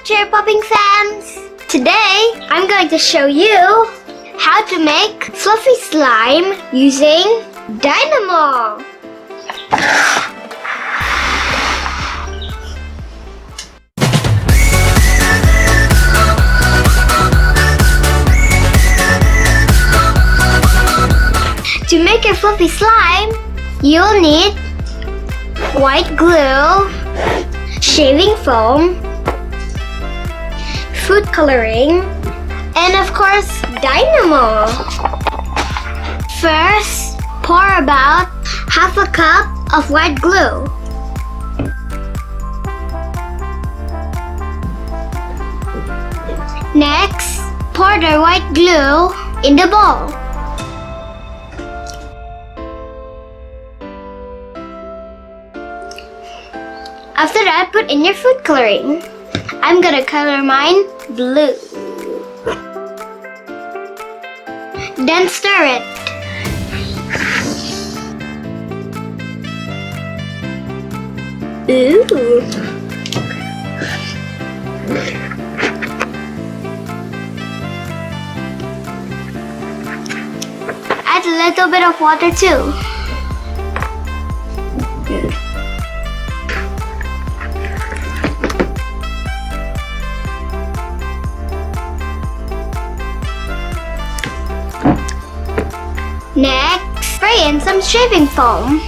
Cherry Popping fans! Today, I'm going to show you how to make fluffy slime using Dynamo! To make a fluffy slime, you'll need white glue, shaving foam, food coloring, and of course, Dynamo. First, pour about half a cup of white glue. Next, pour the white glue in the bowl. After that, put in your food coloring. I'm gonna color mine blue. Then stir it. Ooh. Add a little bit of water too. Next, spray in some shaving foam.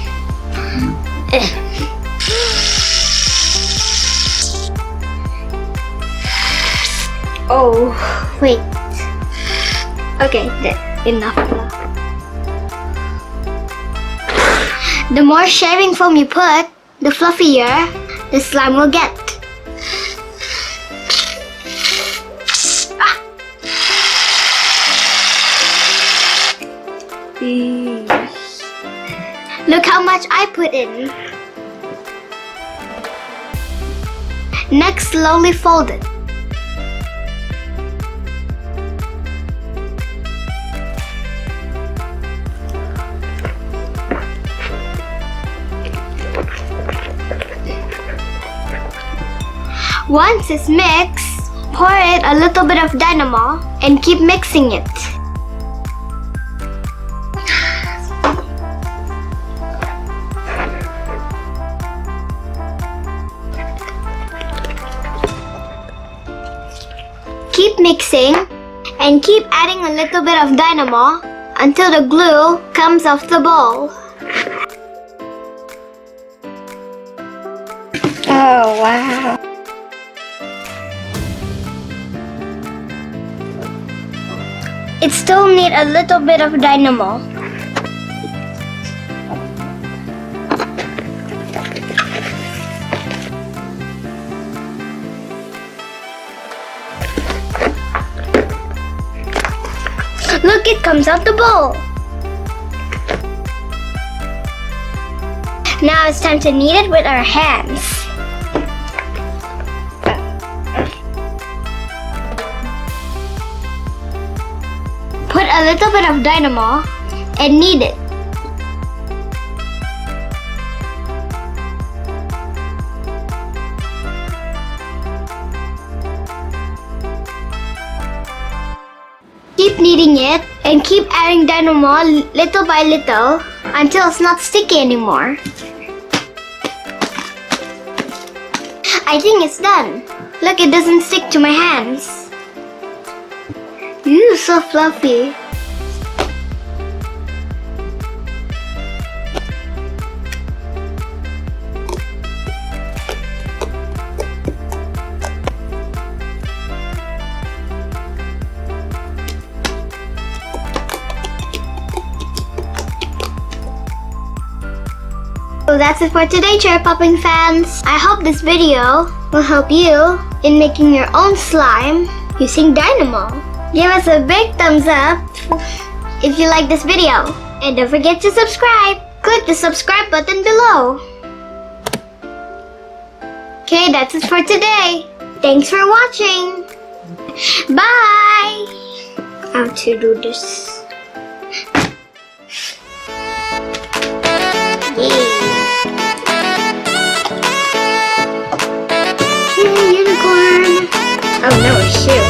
Oh, wait. Okay, enough. The more shaving foam you put, the fluffier the slime will get. Look how much I put in. Next, slowly fold it. Once it's mixed, pour it a little bit of Dynamo and keep mixing it. Keep mixing and keep adding a little bit of Dynamo until the glue comes off the bowl. Oh, wow. It still needs a little bit of Dynamo. Look, it comes out the bowl. Now it's time to knead it with our hands. Put a little bit of Dynamo and knead it. Keep kneading it and keep adding Dynamo little by little until it's not sticky anymore. I think it's done. Look, it doesn't stick to my hands. Ooh, so fluffy. So that's it for today, Cherry Popping fans. I hope this video will help you in making your own slime using Dynamo. Give us a big thumbs up if you like this video. And don't forget to subscribe. Click the subscribe button below. Okay, that's it for today. Thanks for watching. Bye! How to do this. Yay, unicorn! Oh no, a shoe.